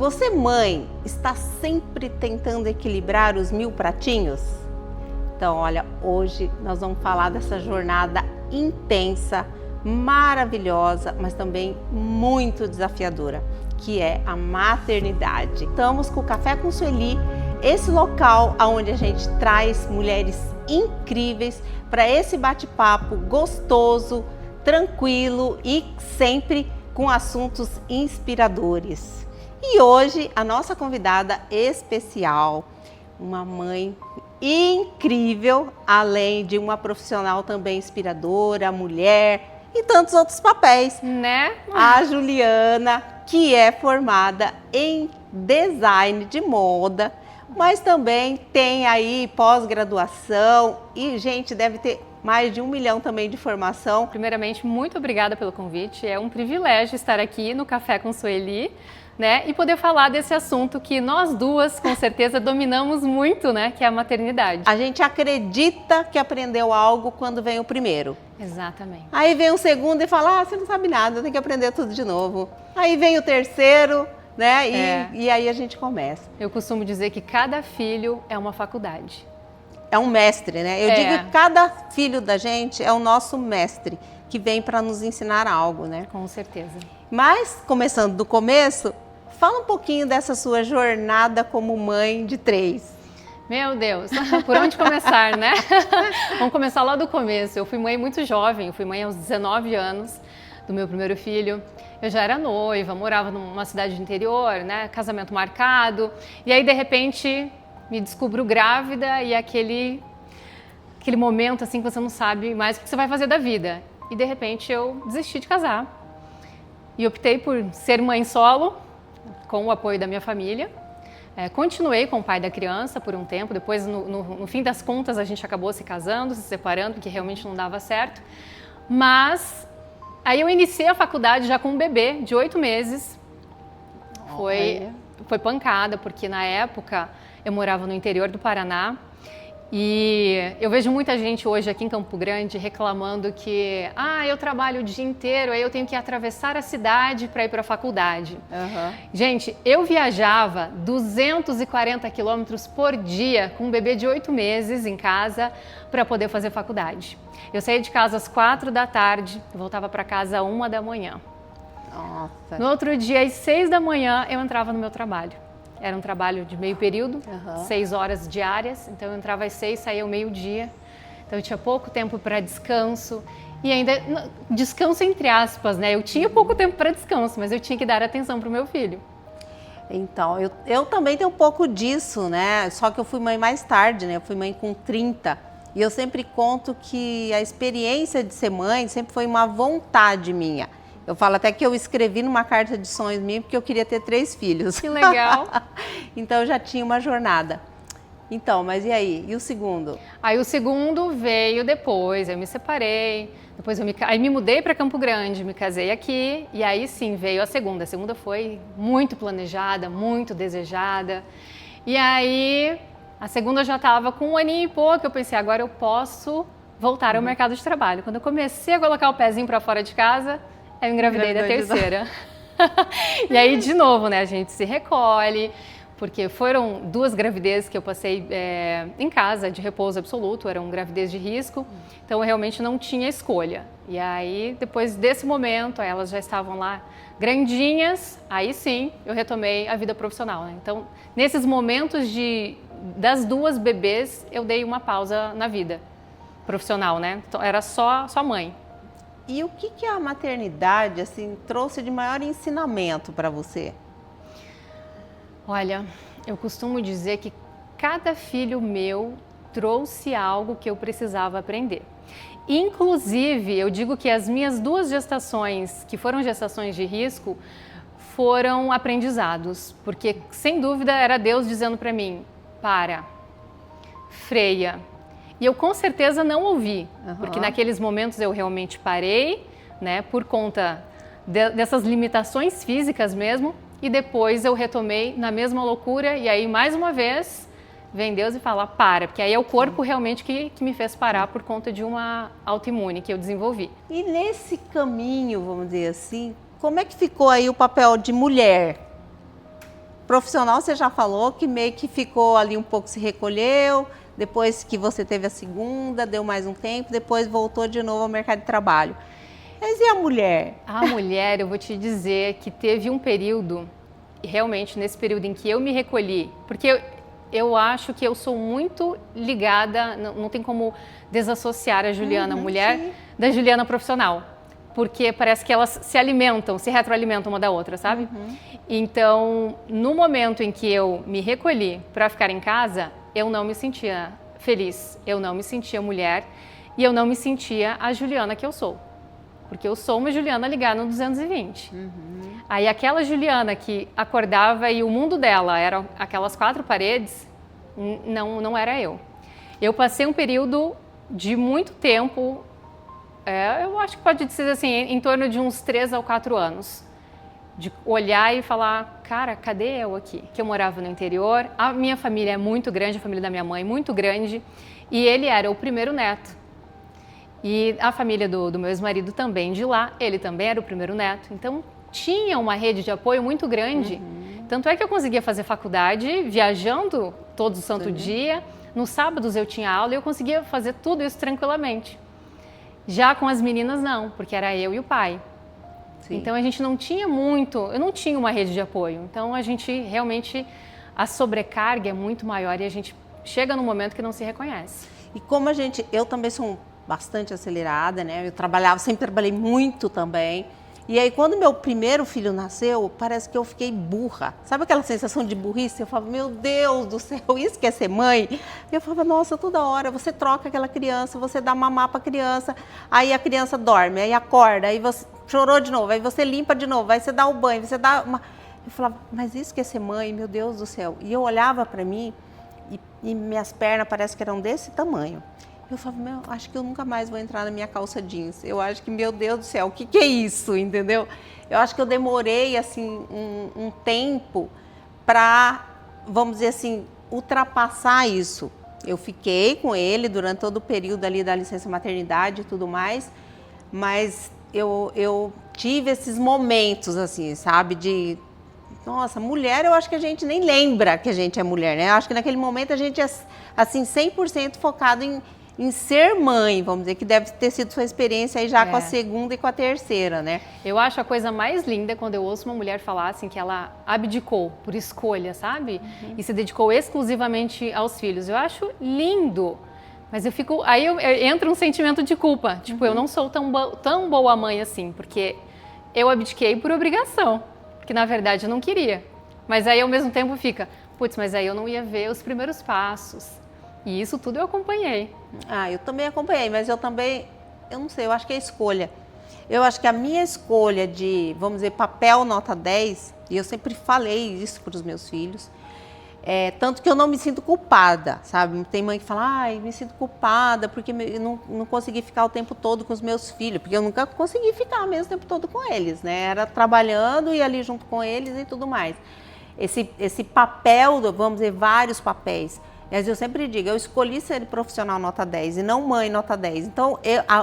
Você, mãe, está sempre tentando equilibrar os 1000 pratinhos? Então, olha, hoje nós vamos falar dessa jornada intensa, maravilhosa, mas também muito desafiadora, que é a maternidade. Estamos com o Café com Sueli, esse local onde a gente traz mulheres incríveis para esse bate-papo gostoso, tranquilo e sempre com assuntos inspiradores. E hoje a nossa convidada especial, uma mãe incrível, além de uma profissional também inspiradora, mulher e tantos outros papéis, né? A Juliana, que é formada em design de moda, mas também tem aí pós-graduação e, gente, deve ter mais de 1 milhão também de formação. Primeiramente, muito obrigada pelo convite. É um privilégio estar aqui no Café com Sueli, né? E poder falar desse assunto que nós duas, com certeza, dominamos muito, né? Que é a maternidade. A gente acredita que aprendeu algo quando vem o primeiro. Exatamente. Aí vem o segundo e fala, você não sabe nada, tem que aprender tudo de novo. Aí vem o terceiro, né? E aí a gente começa. Eu costumo dizer que cada filho é uma faculdade. É um mestre, né? Eu digo que cada filho da gente é o nosso mestre, que vem para nos ensinar algo, né? Com certeza. Mas, começando do começo, fala um pouquinho dessa sua jornada como mãe de 3. Meu Deus, por onde começar, né? Vamos começar lá do começo. Eu fui mãe muito jovem, eu fui mãe aos 19 anos do meu primeiro filho. Eu já era noiva, morava numa cidade do interior, né? Casamento marcado. E aí, de repente, me descubro grávida e aquele momento assim que você não sabe mais o que você vai fazer da vida. E de repente eu desisti de casar. E optei por ser mãe solo, com o apoio da minha família. Continuei com o pai da criança por um tempo, depois no fim das contas a gente acabou se casando, se separando, porque realmente não dava certo. Mas aí eu iniciei a faculdade já com um bebê de 8 meses. Foi pancada, porque na época eu morava no interior do Paraná. E eu vejo muita gente hoje aqui em Campo Grande reclamando que eu trabalho o dia inteiro, aí eu tenho que atravessar a cidade para ir para a faculdade. Uhum. Gente, eu viajava 240 quilômetros por dia com um bebê de 8 meses em casa para poder fazer faculdade. Eu saía de casa às 4 da tarde, voltava para casa às 1 da manhã. Nossa. No outro dia, às 6 da manhã, eu entrava no meu trabalho. Era um trabalho de meio período, 6 horas diárias, então eu entrava às 6, saía ao meio-dia. Então eu tinha pouco tempo para descanso e ainda, descanso entre aspas, né? Eu tinha pouco tempo para descanso, mas eu tinha que dar atenção para o meu filho. Então, eu também tenho um pouco disso, né? Só que eu fui mãe mais tarde, né? Eu fui mãe com 30. E eu sempre conto que a experiência de ser mãe sempre foi uma vontade minha. Eu falo até que eu escrevi numa carta de sonhos minha porque eu queria ter 3 filhos. Que legal! Então eu já tinha uma jornada. Então, mas e aí? E o segundo? Aí o segundo veio depois, eu me separei, depois aí me mudei para Campo Grande, me casei aqui e aí sim veio a segunda. A segunda foi muito planejada, muito desejada. E aí a segunda já estava com 1 aninho e pouco, eu pensei, agora eu posso voltar ao mercado de trabalho. Quando eu comecei a colocar o pezinho para fora de casa, eu engravidei da terceira. E aí, de novo, né, a gente se recolhe, porque foram 2 gravidezes que eu passei em casa, de repouso absoluto, eram gravidez de risco, então eu realmente não tinha escolha. E aí, depois desse momento, elas já estavam lá grandinhas, aí sim, eu retomei a vida profissional, né? Então, nesses momentos das 2 bebês, eu dei uma pausa na vida profissional, né? Então, era só mãe. E o que a maternidade assim trouxe de maior ensinamento para você? Olha, eu costumo dizer que cada filho meu trouxe algo que eu precisava aprender. Inclusive, eu digo que as minhas 2 gestações, que foram gestações de risco, foram aprendizados, porque sem dúvida era Deus dizendo para mim, freia. E eu com certeza não ouvi, porque naqueles momentos eu realmente parei, né, por conta dessas limitações físicas mesmo, e depois eu retomei na mesma loucura, e aí mais uma vez vem Deus e fala, porque aí é o corpo realmente que me fez parar por conta de uma autoimune que eu desenvolvi. E nesse caminho, vamos dizer assim, como é que ficou aí o papel de mulher? profissional você já falou que meio que ficou ali um pouco, se recolheu, depois que você teve a segunda, deu mais um tempo, depois voltou de novo ao mercado de trabalho. Mas e a mulher? A mulher, eu vou te dizer que teve um período, realmente nesse período em que eu me recolhi, porque eu acho que eu sou muito ligada, não tem como desassociar a Juliana mulher sim. da Juliana profissional, porque parece que elas se alimentam, se retroalimentam uma da outra, sabe? Então, no momento em que eu me recolhi para ficar em casa, eu não me sentia feliz, eu não me sentia mulher e eu não me sentia a Juliana que eu sou. Porque eu sou uma Juliana ligada no 220. Aí aquela Juliana que acordava e o mundo dela eram aquelas 4 paredes, não era eu. Eu passei um período de muito tempo, eu acho que pode dizer assim, em torno de uns 3 ou 4 anos, de olhar e falar, cara, cadê eu aqui? Que eu morava no interior, a minha família é muito grande, a família da minha mãe muito grande, e ele era o primeiro neto. E a família do meu ex-marido também de lá, ele também era o primeiro neto. Então, tinha uma rede de apoio muito grande. Tanto é que eu conseguia fazer faculdade viajando todo santo dia. Nos sábados eu tinha aula e eu conseguia fazer tudo isso tranquilamente. Já com as meninas, não, porque era eu e o pai. Sim. Então, a gente não tinha muito, eu não tinha uma rede de apoio. Então, a gente realmente, a sobrecarga é muito maior e a gente chega num momento que não se reconhece. E como eu também sou bastante acelerada, né? Eu sempre trabalhei muito também. E aí, quando meu primeiro filho nasceu, parece que eu fiquei burra. Sabe aquela sensação de burrice? Eu falava, meu Deus do céu, isso quer ser mãe? E eu falava, nossa, toda hora você troca aquela criança, você dá mamar para a criança, aí a criança dorme, aí acorda, aí você chorou de novo, aí você limpa de novo, aí você dá o banho, você dá uma... Eu falava, mas isso quer ser mãe? Meu Deus do céu. E eu olhava para mim e minhas pernas parece que eram desse tamanho. Eu falava, meu, acho que eu nunca mais vou entrar na minha calça jeans. Eu acho que, meu Deus do céu, o que é isso, entendeu? Eu acho que eu demorei, assim, um tempo para, vamos dizer assim, ultrapassar isso. Eu fiquei com ele durante todo o período ali da licença maternidade e tudo mais, mas eu tive esses momentos, assim, sabe, de... Nossa, mulher, eu acho que a gente nem lembra que a gente é mulher, né? Eu acho que naquele momento a gente é, assim, 100% focado em ser mãe, vamos dizer, que deve ter sido sua experiência aí já com a segunda e com a terceira, né? Eu acho a coisa mais linda quando eu ouço uma mulher falar assim que ela abdicou por escolha, sabe? E se dedicou exclusivamente aos filhos. Eu acho lindo, mas aí entra um sentimento de culpa. Tipo, eu não sou tão boa mãe assim, porque eu abdiquei por obrigação, que na verdade eu não queria. Mas aí ao mesmo tempo fica, putz, mas aí eu não ia ver os primeiros passos. E isso tudo eu acompanhei. Eu também acompanhei, mas eu não sei, eu acho que é escolha. Eu acho que a minha escolha de, vamos dizer, papel nota 10, e eu sempre falei isso para os meus filhos, tanto que eu não me sinto culpada, sabe? Tem mãe que fala, me sinto culpada porque eu não consegui ficar o tempo todo com os meus filhos, porque eu nunca consegui ficar mesmo o tempo todo com eles, né? Era trabalhando e ali junto com eles e tudo mais. Esse papel, vamos dizer, vários papéis. Mas eu sempre digo, eu escolhi ser profissional nota 10 e não mãe nota 10. Então,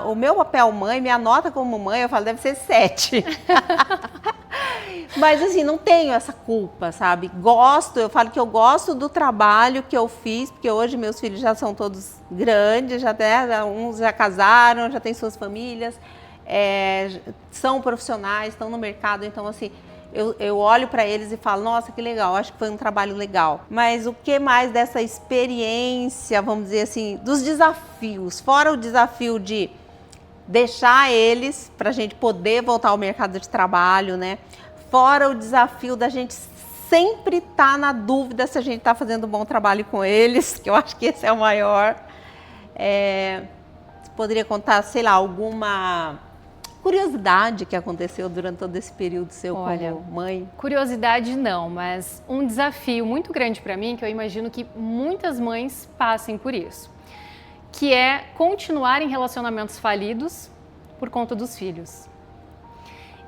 o meu papel mãe, minha nota como mãe, eu falo, deve ser 7. Mas assim, não tenho essa culpa, sabe? Eu falo que eu gosto do trabalho que eu fiz, porque hoje meus filhos já são todos grandes, uns já casaram, já têm suas famílias, são profissionais, estão no mercado, então assim... Eu olho para eles e falo, nossa, que legal, acho que foi um trabalho legal. Mas o que mais dessa experiência, vamos dizer assim, dos desafios, fora o desafio de deixar eles para a gente poder voltar ao mercado de trabalho, né? Fora o desafio da gente sempre estar na dúvida se a gente está fazendo um bom trabalho com eles, que eu acho que esse é o maior. Você poderia contar, sei lá, alguma... curiosidade que aconteceu durante todo esse período seu como mãe? Curiosidade não, mas um desafio muito grande para mim, que eu imagino que muitas mães passem por isso, que é continuar em relacionamentos falidos por conta dos filhos.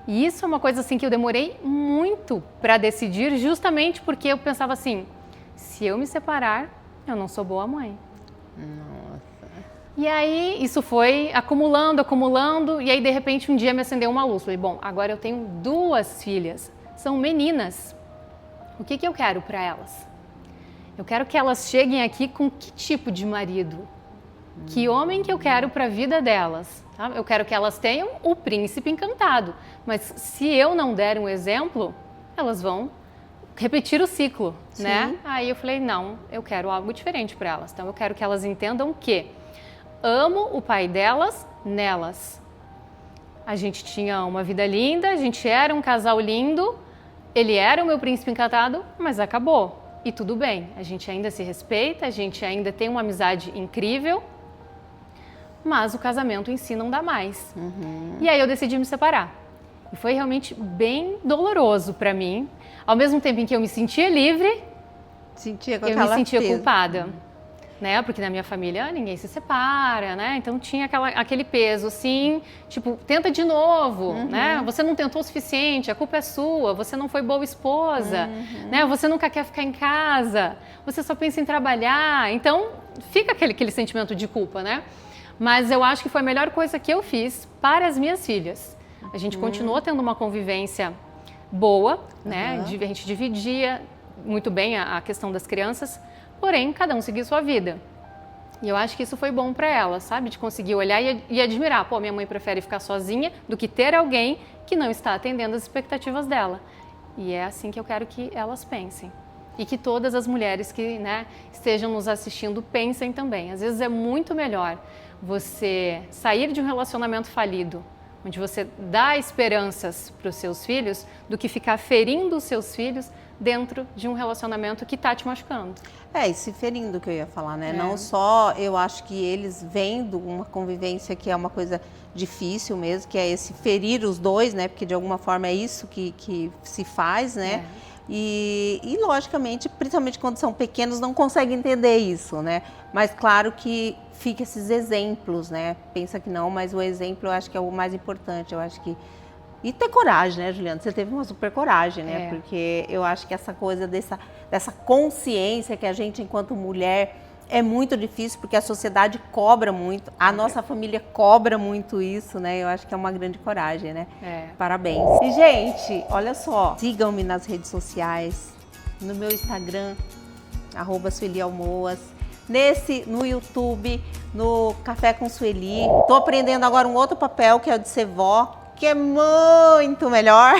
E isso é uma coisa assim que eu demorei muito para decidir, justamente porque eu pensava assim, se eu me separar, eu não sou boa mãe. E aí, isso foi acumulando, e aí, de repente, um dia me acendeu uma luz. Falei, bom, agora eu tenho 2 filhas, são meninas. O que eu quero para elas? Eu quero que elas cheguem aqui com que tipo de marido? Que homem que eu quero para a vida delas? Tá? Eu quero que elas tenham o príncipe encantado, mas se eu não der um exemplo, elas vão repetir o ciclo, né? Aí eu falei, não, eu quero algo diferente para elas. Então eu quero que elas entendam que amo o pai delas nelas. A gente tinha uma vida linda, a gente era um casal lindo, ele era o meu príncipe encantado, mas acabou. E tudo bem, a gente ainda se respeita, a gente ainda tem uma amizade incrível, mas o casamento em si não dá mais. E aí eu decidi me separar. E foi realmente bem doloroso para mim. Ao mesmo tempo em que eu me sentia livre, eu me sentia culpada. Né? Porque na minha família ninguém se separa, né? Então tinha aquele peso assim, tipo, tenta de novo, né? Você não tentou o suficiente, a culpa é sua, você não foi boa esposa, né? Você nunca quer ficar em casa, você só pensa em trabalhar. Então fica aquele sentimento de culpa, né? Mas eu acho que foi a melhor coisa que eu fiz para as minhas filhas. A gente continuou tendo uma convivência boa, né? A gente dividia muito bem a questão das crianças, porém, cada um seguiu sua vida. E eu acho que isso foi bom para ela, sabe? De conseguir olhar e admirar. Pô, minha mãe prefere ficar sozinha do que ter alguém que não está atendendo as expectativas dela. E é assim que eu quero que elas pensem. E que todas as mulheres que, né, estejam nos assistindo pensem também. Às vezes é muito melhor você sair de um relacionamento falido, onde você dá esperanças para os seus filhos, do que ficar ferindo os seus filhos dentro de um relacionamento que está te machucando. E se ferindo, que eu ia falar, né? Não só, eu acho que eles vendo uma convivência que é uma coisa difícil mesmo, que é esse ferir os dois, né? Porque de alguma forma é isso que se faz, né? E logicamente, principalmente quando são pequenos, não conseguem entender isso, né? Mas claro que fica esses exemplos, né? Pensa que não, mas o exemplo eu acho que é o mais importante, eu acho que... E ter coragem, né, Juliana? Você teve uma super coragem, né? Porque eu acho que essa coisa dessa consciência que a gente, enquanto mulher, é muito difícil, porque a sociedade cobra muito, a nossa família cobra muito isso, né? Eu acho que é uma grande coragem, né? Parabéns. E, gente, olha só, sigam-me nas redes sociais, no meu Instagram, @SueliAlmoas, no YouTube, no Café com Sueli. Tô aprendendo agora um outro papel, que é o de ser vó, que é muito melhor.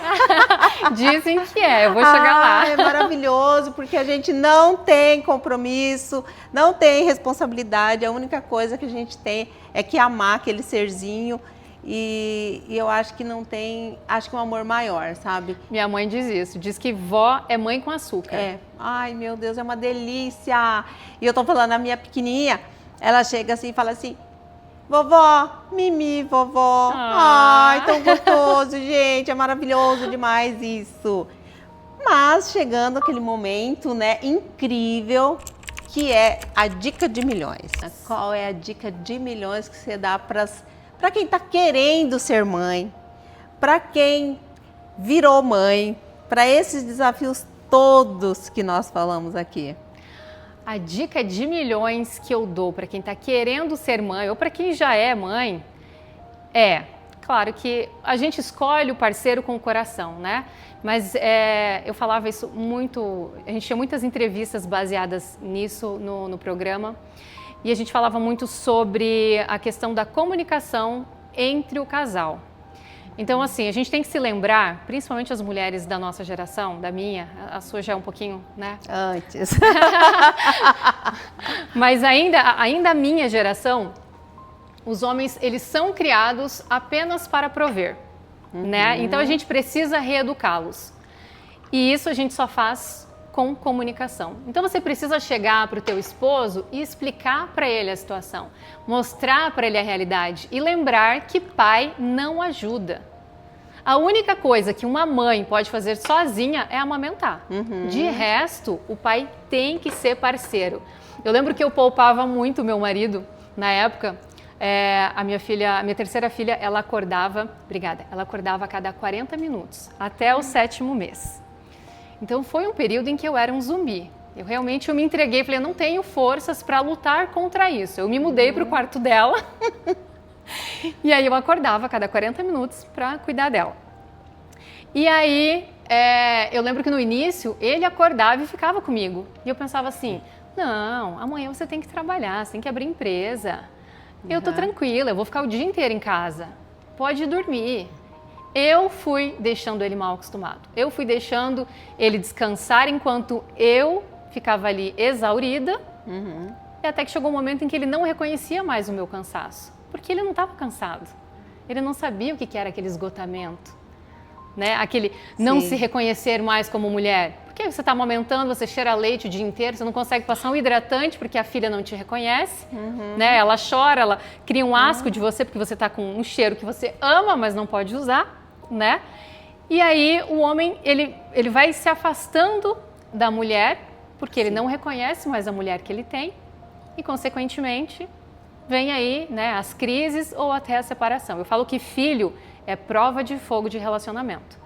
Dizem que eu vou chegar lá. É maravilhoso, porque a gente não tem compromisso, não tem responsabilidade, a única coisa que a gente tem é que amar aquele serzinho, e eu acho que não tem, acho que um amor maior, sabe? Minha mãe diz isso, diz que vó é mãe com açúcar. Ai, meu Deus, é uma delícia. E eu tô falando, a minha pequenininha, ela chega assim e fala assim: vovó, mimi, vovó. Ai, tão gostoso, gente. É maravilhoso demais isso. Mas chegando aquele momento, né, incrível, que é a dica de milhões. Qual é a dica de milhões que você dá para quem está querendo ser mãe, para quem virou mãe, para esses desafios todos que nós falamos aqui? A dica de milhões que eu dou para quem está querendo ser mãe ou para quem já é mãe claro que a gente escolhe o parceiro com o coração, né? Mas eu falava isso muito, a gente tinha muitas entrevistas baseadas nisso no programa, e a gente falava muito sobre a questão da comunicação entre o casal. Então, assim, a gente tem que se lembrar, principalmente as mulheres da nossa geração, da minha, a sua já é um pouquinho, né? Antes. Mas ainda a minha geração, os homens, eles são criados apenas para prover, né? Então, a gente precisa reeducá-los. E isso a gente só faz com comunicação. Então, você precisa chegar para o teu esposo e explicar para ele a situação, mostrar para ele a realidade e lembrar que pai não ajuda. A única coisa que uma mãe pode fazer sozinha é amamentar. De resto, o pai tem que ser parceiro. Eu lembro que eu poupava muito o meu marido na época. A minha terceira filha, ela acordava a cada 40 minutos, até o 7º mês. Então foi um período em que eu era um zumbi. Eu me entreguei, falei, eu não tenho forças para lutar contra isso. Eu me mudei para o quarto dela e aí eu acordava a cada 40 minutos para cuidar dela. E aí eu lembro que no início ele acordava e ficava comigo. E eu pensava assim, não, amanhã você tem que trabalhar, você tem que abrir empresa. Eu tô tranquila, eu vou ficar o dia inteiro em casa. Pode dormir. Eu fui deixando ele mal acostumado. Eu fui deixando ele descansar enquanto eu ficava ali exaurida. E até que chegou um momento em que ele não reconhecia mais o meu cansaço. Porque ele não estava cansado. Ele não sabia o que era aquele esgotamento. Né? Aquele não se reconhecer mais como mulher. Porque você está amamentando, você cheira leite o dia inteiro, você não consegue passar um hidratante porque a filha não te reconhece. Né? Ela chora, ela cria um asco de você porque você está com um cheiro que você ama, mas não pode usar. Né? E aí o homem ele vai se afastando da mulher porque ele não reconhece mais a mulher que ele tem e consequentemente vem aí, né, as crises ou até a separação. Eu falo que filho é prova de fogo de relacionamento,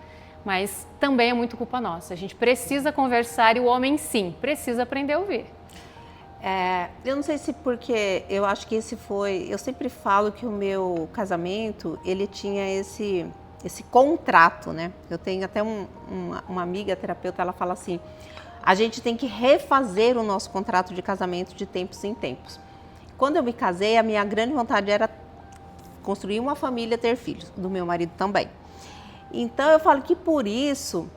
mas também é muito culpa nossa. A gente precisa conversar e o homem sim precisa aprender a ouvir. Eu não sei se porque eu acho que eu sempre falo que o meu casamento ele tinha esse contrato, né? Eu tenho até uma amiga terapeuta, ela fala assim, a gente tem que refazer o nosso contrato de casamento de tempos em tempos. Quando eu me casei, a minha grande vontade era construir uma família, ter filhos, do meu marido também. Então eu falo que por isso,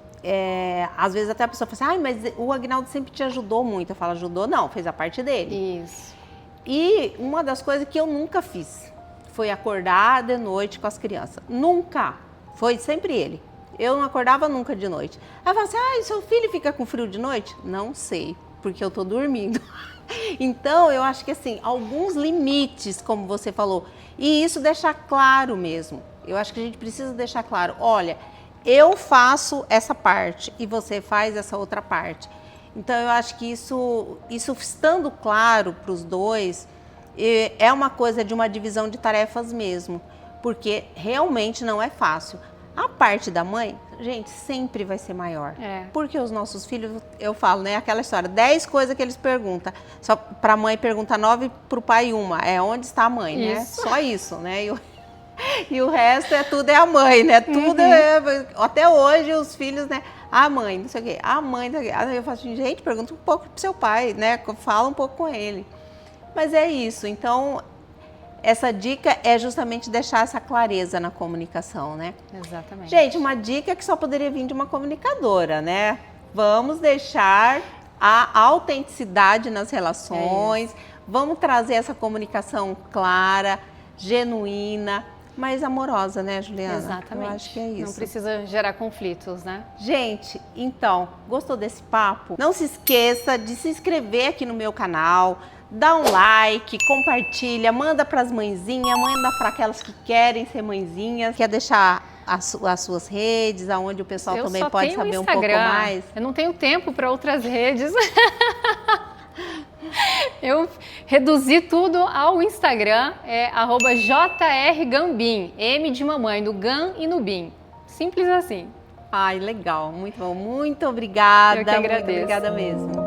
às vezes até a pessoa fala assim, mas o Aguinaldo sempre te ajudou muito. Eu falo, ajudou não, fez a parte dele. Isso. E uma das coisas que eu nunca fiz foi acordar de noite com as crianças. Nunca. Foi sempre ele. Eu não acordava nunca de noite. Aí fala assim, seu filho fica com frio de noite? Não sei, porque eu tô dormindo. Então, eu acho que assim, alguns limites, como você falou, e isso deixar claro mesmo. Eu acho que a gente precisa deixar claro, olha, eu faço essa parte e você faz essa outra parte. Então, eu acho que isso estando claro para os dois, é uma coisa de uma divisão de tarefas mesmo, porque realmente não é fácil. A parte da mãe, gente, sempre vai ser maior. Porque os nossos filhos, eu falo, né, aquela história, 10 coisas que eles perguntam. Só para a mãe pergunta 9, para o pai 1. Onde está a mãe, né? Só isso, né? E o resto tudo é a mãe, né? Tudo até hoje os filhos, né? A mãe, não sei o quê. A mãe, não sei o quê. Aí eu falo assim, gente, pergunta um pouco pro seu pai, né? Fala um pouco com ele. Mas é isso, então... Essa dica é justamente deixar essa clareza na comunicação, né? Exatamente. Gente, uma dica que só poderia vir de uma comunicadora, né? Vamos deixar a autenticidade nas relações, vamos trazer essa comunicação clara, genuína, mas amorosa, né, Juliana? Exatamente. Eu acho que é isso. Não precisa gerar conflitos, né? Gente, então, gostou desse papo? Não se esqueça de se inscrever aqui no meu canal, dá um like, compartilha, manda para as mãezinhas, manda para aquelas que querem ser mãezinhas. Quer deixar as suas redes, aonde o pessoal também pode saber um pouco mais? Eu não tenho tempo para outras redes. Eu reduzi tudo ao Instagram, @jrgambim, M de mamãe, no Gam e no Bim. Simples assim. Ai, legal, muito bom. Muito obrigada. Eu que agradeço. Muito obrigada mesmo.